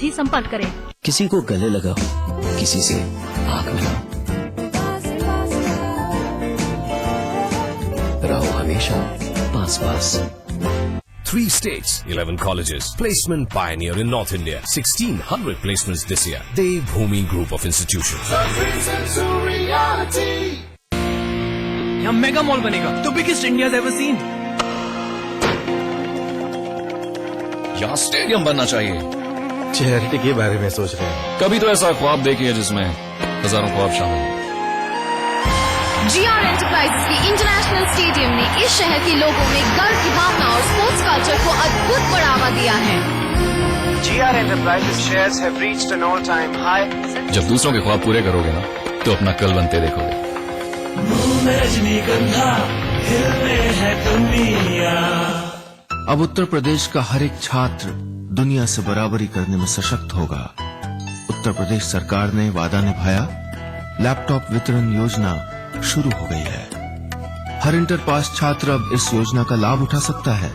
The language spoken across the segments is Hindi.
जी संपर्क करें। किसी को गले लगाओ, किसी से आंख मिलाओ, रहो हमेशा पास पास। 3 states, 11 colleges. Placement pioneer in North India. 1600 placements this year. Dev Bhumi Group of Institutions. यहाँ मेगा मॉल बनेगा, तो बिगेस्ट इंडिया एवर सीन। यहाँ स्टेडियम बनना चाहिए। चैरिटी के बारे में सोच रहे हैं। कभी तो ऐसा ख्वाब देखिए जिसमें हजारों ख्वाब शामिल हों। GR एंटरप्राइजेस के इंटरनेशनल स्टेडियम ने इस शहर के लोगों में गर्व की भावना और स्पोर्ट्स कल्चर को अद्भुत बढ़ावा दिया है। GR Enterprises shares have reached an all-time high. जब दूसरों के ख्वाब पूरे करोगे ना, तो अपना कल बनते देखोगे। अब उत्तर प्रदेश का हर एक छात्र दुनिया से बराबरी करने में सशक्त होगा। उत्तर प्रदेश सरकार ने वादा निभाया, लैपटॉप वितरण योजना शुरू हो गई है। हर इंटर पास छात्र अब इस योजना का लाभ उठा सकता है।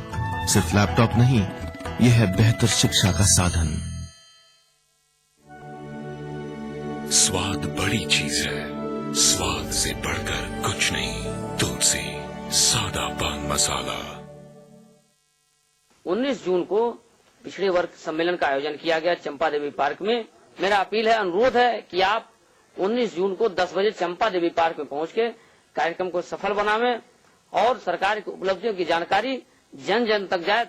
सिर्फ लैपटॉप नहीं, यह है बेहतर शिक्षा का साधन। स्वाद बड़ी चीज है, स्वाद से बढ़कर कुछ नहीं। तुलसी सादा पान मसाला। 19 जून को पिछड़े वर्ग सम्मेलन का आयोजन किया गया चंपा देवी पार्क में। मेरा अपील है, अनुरोध है कि आप 19 जून को 10 बजे चंपा देवी पार्क में पहुंच के कार्यक्रम को सफल बनावें और सरकार की उपलब्धियों की जानकारी जन जन तक जाए।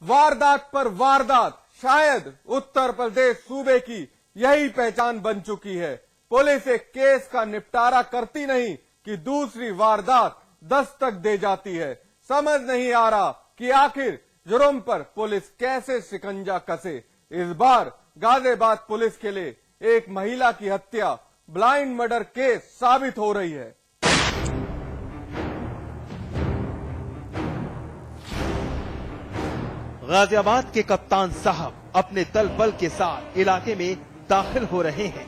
वारदात पर वारदात, शायद उत्तर प्रदेश सूबे की यही पहचान बन चुकी है। पुलिस एक केस का निपटारा करती नहीं कि दूसरी वारदात दस्तक दे जाती है। समझ नहीं आ रहा कि आखिर जुर्म पर पुलिस कैसे शिकंजा कसे। इस बार गाजियाबाद पुलिस के लिए एक महिला की हत्या ब्लाइंड मर्डर केस साबित हो रही है। गाजियाबाद के कप्तान साहब अपने दल बल के साथ इलाके में दाखिल हो रहे हैं।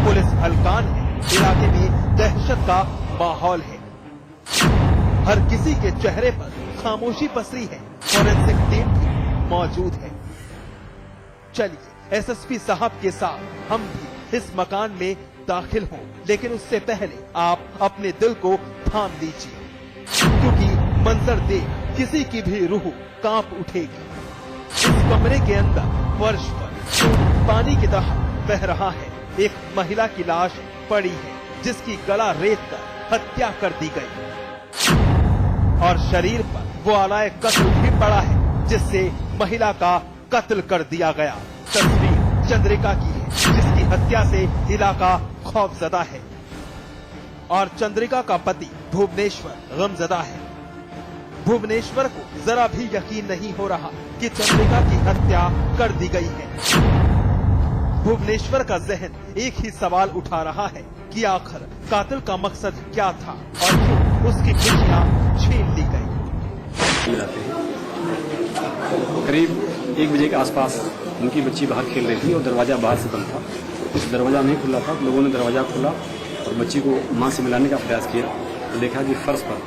पुलिस हलकान है, इलाके में दहशत का माहौल है। हर किसी के चेहरे पर खामोशी पसरी है। फॉरेंसिक टीम भी मौजूद है। चलिए एसएसपी साहब के साथ हम भी इस मकान में दाखिल हों, लेकिन उससे पहले आप अपने दिल को थाम लीजिए, क्योंकि मंजर देख किसी की भी रूह कांप उठेगी। इस कमरे के अंदर फर्श पर पानी की तरह बह रहा है। एक महिला की लाश पड़ी है, जिसकी गला रेत कर हत्या कर दी गई और शरीर पर वो आलाए कत्ल भी पड़ा है, जिससे महिला का कत्ल कर दिया गया। तस्वीर चंद्रिका की है, जिसकी हत्या से इलाका खौफजदा है और चंद्रिका का पति भुवनेश्वर गमजदा है। भुवनेश्वर को जरा भी यकीन नहीं हो रहा कि चंद्रिका की हत्या कर दी गई है। भुवनेश्वर का जहन एक ही सवाल उठा रहा है कि आखिर कातिल का मकसद क्या था और क्यों उसकी खुशियां छीन ली गई। करीब 1 बजे के आसपास उनकी बच्ची बाहर खेल रही थी और दरवाजा बाहर से बंद था। उस दरवाजा नहीं खुला था, लोगों ने दरवाजा खोला और बच्ची को मां से मिलाने का प्रयास किया तो देखा कि फर्श पर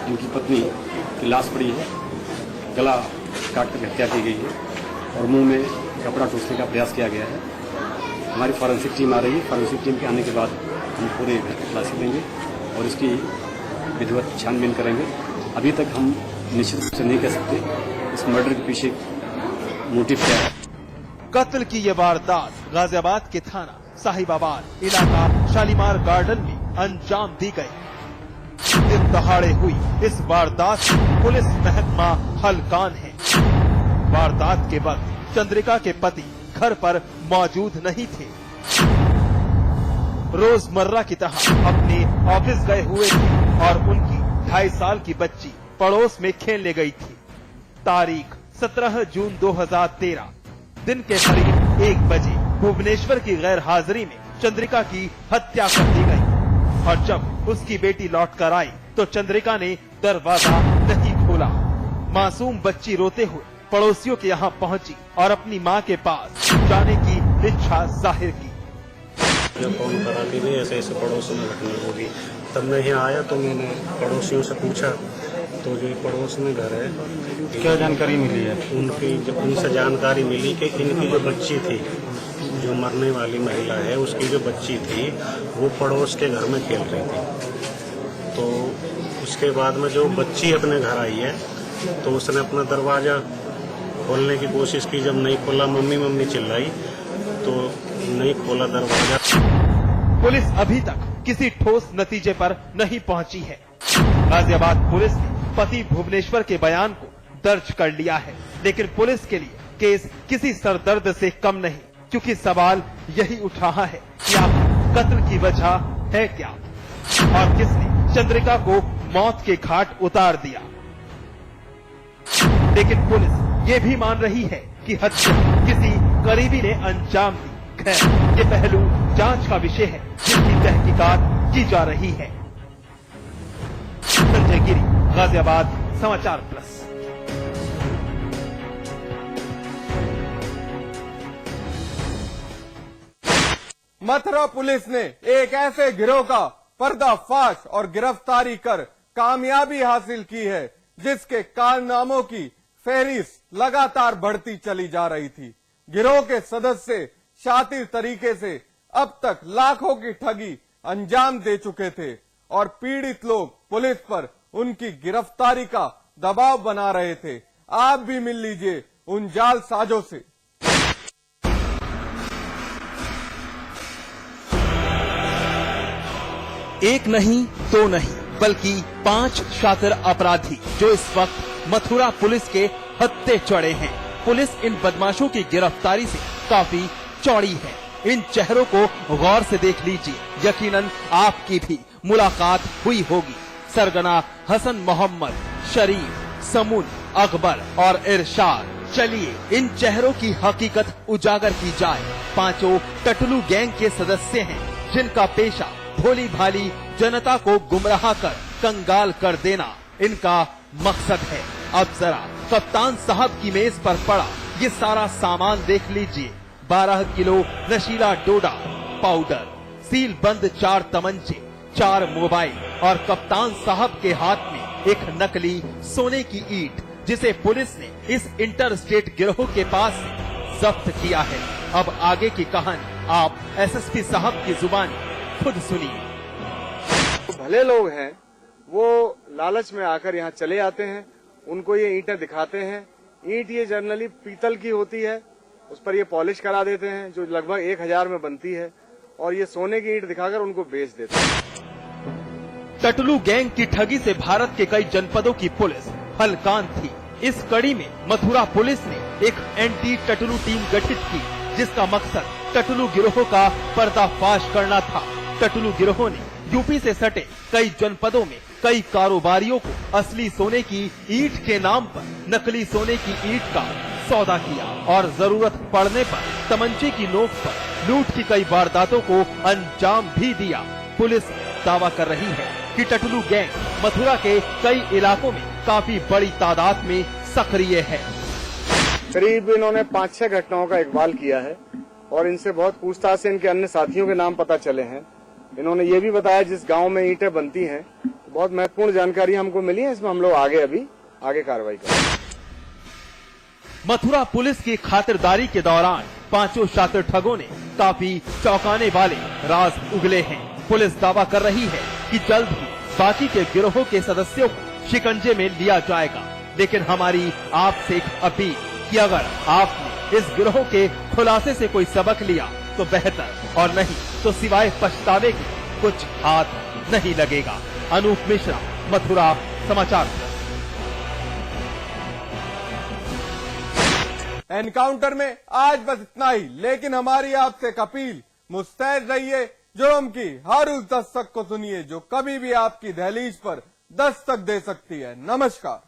उनकी पत्नी की लाश पड़ी है, गला काट कर हत्या की गई है और मुंह में कपड़ा टूसने का प्रयास किया गया है। हमारी फॉरेंसिक टीम आ रही है। फॉरेंसिक टीम के आने के बाद हम पूरे घर की तलाशी लेंगे और इसकी विधिवत छानबीन करेंगे। अभी तक हम निश्चित रूप से नहीं कह सकते इस मर्डर के पीछे मोटिव क्या है। कत्ल की ये वारदात गाजियाबाद के थाना साहिबाबाद इलाका शालीमार गार्डन में अंजाम दी गई। दिन दहाड़े हुई इस वारदात में पुलिस महकमा हलकान है। वारदात के वक्त चंद्रिका के पति घर पर मौजूद नहीं थे। रोजमर्रा की तरह अपने ऑफिस गए हुए थे और उनकी 2.5 साल की बच्ची पड़ोस में खेलने गई थी। तारीख 17 जून 2013 दिन के करीब 1 बजे भुवनेश्वर की गैर हाजिरी में चंद्रिका की हत्या कर दी गई और जब उसकी बेटी लौट कर आई तो चंद्रिका ने दरवाजा नहीं खोला। मासूम बच्ची रोते हुए पड़ोसियों के यहाँ पहुंची और अपनी मां के पास जाने की इच्छा जाहिर की। जब फोन करा कि नहीं ऐसे ऐसे पड़ोस में घटना होगी, तब मैं यहाँ आया तो मैंने पड़ोसियों से पूछा, तो जो पड़ोस में घर है, क्या जानकारी मिली है? उनसे जानकारी मिली कि इनकी जो बच्ची थी, जो मरने वाली महिला है उसकी जो बच्ची थी वो पड़ोस के घर में खेल रही थी। तो उसके बाद में जो बच्ची अपने घर आई है तो उसने अपना दरवाज़ा खोलने की कोशिश की, जब नहीं खोला मम्मी मम्मी चिल्लाई तो नहीं खोला दरवाजा। पुलिस अभी तक किसी ठोस नतीजे पर नहीं पहुंची है। गाजियाबाद पुलिस ने पति भुवनेश्वर के बयान को दर्ज कर लिया है, लेकिन पुलिस के लिए केस किसी सरदर्द से कम नहीं, क्योंकि सवाल यही उठ रहा है कि आप कत्ल की वजह है क्या और किसने चंद्रिका को मौत के घाट उतार दिया। लेकिन पुलिस ये भी मान रही है कि हत्या किसी करीबी ने अंजाम दी। खैर, ये पहलू जांच का विषय है जिसकी तहकीकात की जा रही है। संजय गिरी, गाजियाबाद, समाचार प्लस। मथुरा पुलिस ने एक ऐसे गिरोह का पर्दाफाश और गिरफ्तारी कर कामयाबी हासिल की है जिसके कारनामों की फहरिस्त लगातार बढ़ती चली जा रही थी। गिरोह के सदस्य शातिर तरीके से अब तक लाखों की ठगी अंजाम दे चुके थे और पीड़ित लोग पुलिस पर उनकी गिरफ्तारी का दबाव बना रहे थे। आप भी मिल लीजिए उन जालसाजों से। एक नहीं दो नहीं बल्कि 5 शातिर अपराधी जो इस वक्त मथुरा पुलिस के हत्थे चढ़े हैं। पुलिस इन बदमाशों की गिरफ्तारी से काफी चौड़ी है। इन चेहरों को गौर से देख लीजिए, यकीनन आपकी भी मुलाकात हुई होगी। सरगना हसन मोहम्मद, शरीफ, समून, अकबर और इरशाद। चलिए इन चेहरों की हकीकत उजागर की जाए। पांचों टटलू गैंग के सदस्य हैं जिनका पेशा भोली भाली जनता को गुमराह कर कंगाल कर देना इनका मकसद है। अब जरा कप्तान साहब की मेज पर पड़ा ये सारा सामान देख लीजिए। 12 किलो नशीला डोडा पाउडर, सील बंद 4 तमंचे, 4 मोबाइल और कप्तान साहब के हाथ में एक नकली सोने की ईंट जिसे पुलिस ने इस इंटर स्टेट गिरोह के पास से जब्त किया है। अब आगे की कहानी आप एसएसपी साहब की जुबानी खुद सुनिए। भले लोग हैं वो लालच में आकर यहाँ चले आते हैं, उनको ये ईंटें दिखाते हैं। ईंट ये जनरली पीतल की होती है, उस पर ये पॉलिश करा देते हैं जो लगभग 1000 में बनती है और ये सोने की ईंट दिखाकर उनको बेच देते हैं। टटलू गैंग की ठगी से भारत के कई जनपदों की पुलिस हलकान थी। इस कड़ी में मथुरा पुलिस ने एक एंटी टटलू टीम गठित की जिसका मकसद टटलू गिरोह का पर्दाफाश करना था। टटलू गिरोह ने यूपी से सटे कई जनपदों में कई कारोबारियों को असली सोने की ईंट के नाम पर नकली सोने की ईंट का सौदा किया और जरूरत पड़ने पर तमंचे की नोक पर लूट की कई वारदातों को अंजाम भी दिया। पुलिस दावा कर रही है कि टटलू गैंग मथुरा के कई इलाकों में काफी बड़ी तादाद में सक्रिय है। करीब इन्होंने 5-6 घटनाओं का इकबाल किया है और इनसे बहुत पूछताछ से इनके अन्य साथियों के नाम पता चले हैं। इन्होंने ये भी बताया जिस गांव में ईंटें बनती हैं, बहुत महत्वपूर्ण जानकारी हमको मिली है। इसमें हम लोग आगे कार्रवाई करेंगे। मथुरा पुलिस की खातिरदारी के दौरान पांचों शातिर ठगों ने काफी चौंकाने वाले राज उगले हैं। पुलिस दावा कर रही है कि जल्द ही बाकी के गिरोह के सदस्यों को शिकंजे में लिया जाएगा। लेकिन हमारी आपसे एक अपील कि अगर आपने इस गिरोह के खुलासे से कोई सबक लिया तो बेहतर, और नहीं तो सिवाय पछतावे के कुछ हाथ नहीं लगेगा। अनूप मिश्रा, मथुरा, समाचार। एनकाउंटर में आज बस इतना ही, लेकिन हमारी आपसे एक अपील, मुस्तैद रहिए। जुर्म की हर उस दस्तक को सुनिए जो कभी भी आपकी दहलीज पर दस्तक दे सकती है। नमस्कार।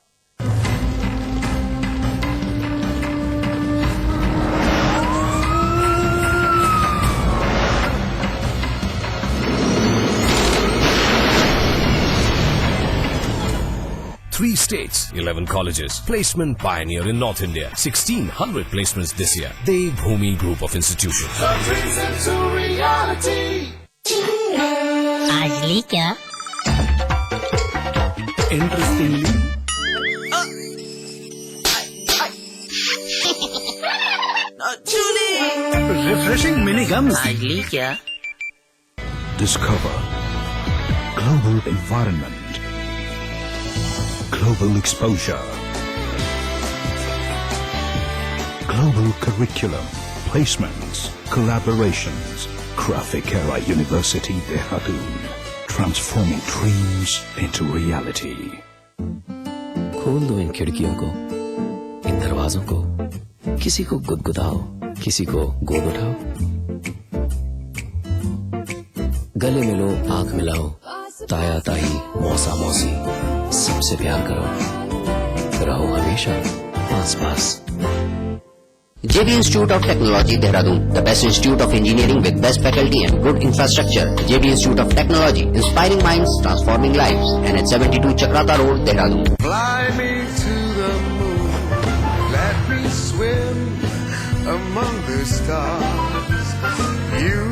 Three states, 11 colleges. Placement pioneer in North India. 1,600 placements this year. Devbhoomi Group of Institutions. आज ली क्या? Interestingly, refreshing mini gums. आज ली क्या? Discover global environment, global exposure, global curriculum, placements, collaborations. Graphicera University, Dehradun, transforming dreams into reality. खोल दो इन खिड़कियों को, इन दरवाजों को, किसी को गुदगुदाओ, किसी को गोद उठाओ, गले मिलो, आंख मिलाओ, ताया ताई, मौसा मौसी, सबसे प्यार करो, रहो हमेशा पास पास। JB Institute of Technology, Dehradun, the best institute of engineering with best faculty and good infrastructure. JB Institute of Technology, inspiring minds, transforming lives. And at 72 Chakrata Road, Dehradun. Fly me to the moon, let me swim among the stars. You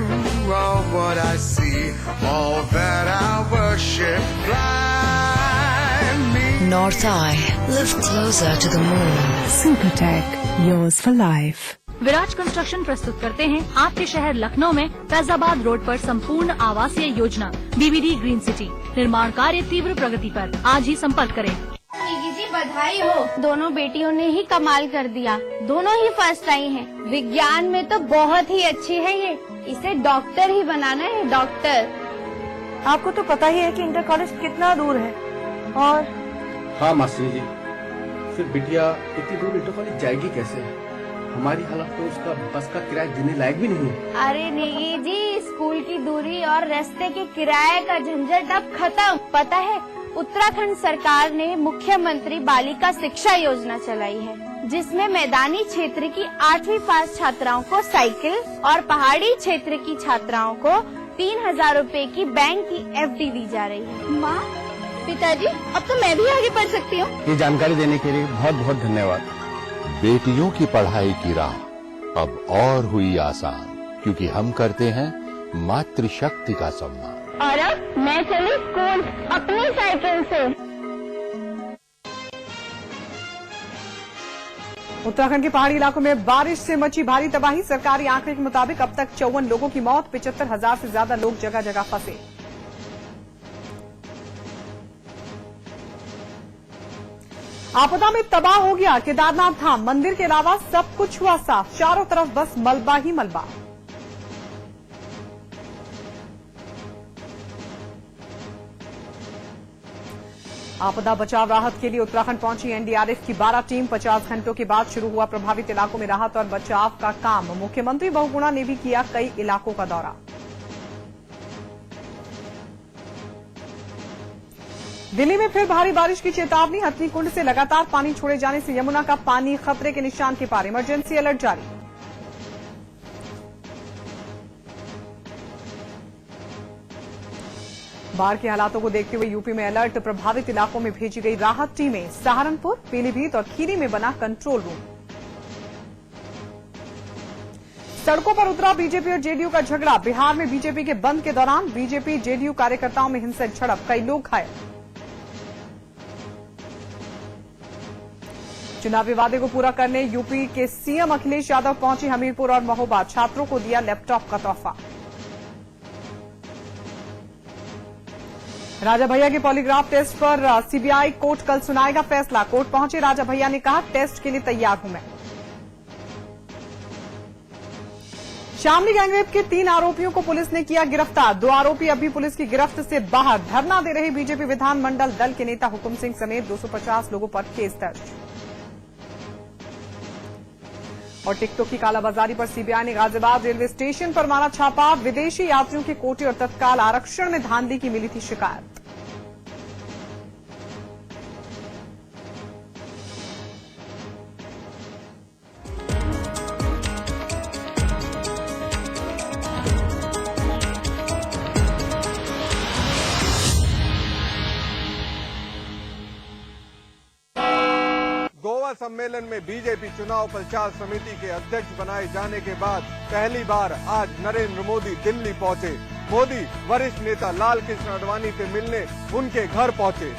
are what I see, all that I worship. Fly me. North Eye, live closer to the moon. Supertech, yours for life. Viraj construction प्रस्तुत करते हैं आपके शहर लखनऊ में फैजाबाद रोड पर संपूर्ण आवासीय योजना BBD ग्रीन सिटी। निर्माण कार्य तीव्र प्रगति पर। आज ही संपर्क करें। जी बधाई हो, दोनों बेटियों ने ही कमाल कर दिया, दोनों ही फर्स्ट आई हैं। विज्ञान में तो बहुत ही अच्छी है ये, इसे डॉक्टर ही बनाना है, डॉक्टर। आपको तो पता ही है कि इंटर कॉलेज कितना दूर है और हाँ मास्टर जी, फिर बिटिया इतनी दूर इंटर कॉलेज जाएगी कैसे? हमारी हालत तो उसका बस का किराया देने लायक भी नहीं है। अरे नेगी जी, स्कूल की दूरी और रास्ते के किराए का झंझट अब खत्म। पता है, उत्तराखंड सरकार ने मुख्यमंत्री बालिका शिक्षा योजना चलाई है, जिसमें मैदानी क्षेत्र की 8वीं पास छात्राओं को साइकिल और पहाड़ी क्षेत्र की छात्राओं को 3,000 रूपए की बैंक की FD दी जा रही है। माँ, पिताजी, अब तो मैं भी आगे बढ़ सकती हूँ। ये जानकारी देने के लिए बहुत बहुत धन्यवाद। बेटियों की पढ़ाई की राह अब और हुई आसान, क्योंकि हम करते हैं मातृशक्ति का सम्मान। और अब मैं चली स्कूल अपनी साइकिल से। उत्तराखंड के पहाड़ी इलाकों में बारिश से मची भारी तबाही। सरकारी आंकड़े के मुताबिक अब तक 54 लोगों की मौत, 75,000 से ज्यादा लोग जगह जगह फंसे। आपदा में तबाह हो गया केदारनाथ धाम, मंदिर के अलावा सब कुछ हुआ साफ, चारों तरफ बस मलबा ही मलबा। आपदा बचाव राहत के लिए उत्तराखंड पहुंची NDRF की 12 टीम। 50 घंटों के बाद शुरू हुआ प्रभावित इलाकों में राहत और बचाव का काम। मुख्यमंत्री बहुगुणा ने भी किया कई इलाकों का दौरा। दिल्ली में फिर भारी बारिश की चेतावनी। हथनी कुंड से लगातार पानी छोड़े जाने से यमुना का पानी खतरे के निशान के पार। इमरजेंसी अलर्ट जारी। बाढ़ के हालातों को देखते हुए यूपी में अलर्ट। प्रभावित इलाकों में भेजी गई राहत टीमें। सहारनपुर, पीलीभीत और खीरी में बना कंट्रोल रूम। सड़कों पर उतरा बीजेपी और जेडीयू का झगड़ा। बिहार में बीजेपी के बंद के दौरान बीजेपी जेडीयू कार्यकर्ताओं में हिंसक झड़प, कई लोग घायल। चुनावी वादे को पूरा करने यूपी के सीएम अखिलेश यादव पहुंचे हमीरपुर और महोबा। छात्रों को दिया लैपटॉप का तोहफा। राजा भैया के पॉलीग्राफ टेस्ट पर सीबीआई कोर्ट कल सुनाएगा फैसला। कोर्ट पहुंचे राजा भैया ने कहा, टेस्ट के लिए तैयार हूं मैं। शामली गैंगरेप के 3 आरोपियों को पुलिस ने किया गिरफ्तार। 2 आरोपी अभी पुलिस की गिरफ्त से बाहर। धरना दे रहे बीजेपी विधानमंडल दल के नेता हुकुम सिंह समेत 250 लोगों पर केस दर्ज। और टिकटों की कालाबाजारी पर सीबीआई ने गाजियाबाद रेलवे स्टेशन पर मारा छापा। विदेशी यात्रियों के कोटे और तत्काल आरक्षण में धांधली की मिली थी शिकायत। सम्मेलन में बीजेपी चुनाव प्रचार समिति के अध्यक्ष बनाए जाने के बाद पहली बार आज नरेंद्र मोदी दिल्ली पहुंचे। मोदी वरिष्ठ नेता लाल कृष्ण आडवाणी से मिलने उनके घर पहुंचे।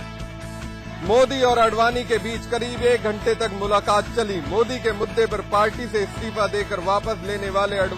मोदी और आडवाणी के बीच करीब 1 घंटे तक मुलाकात चली। मोदी के मुद्दे पर पार्टी से इस्तीफा देकर वापस लेने वाले आडवाणी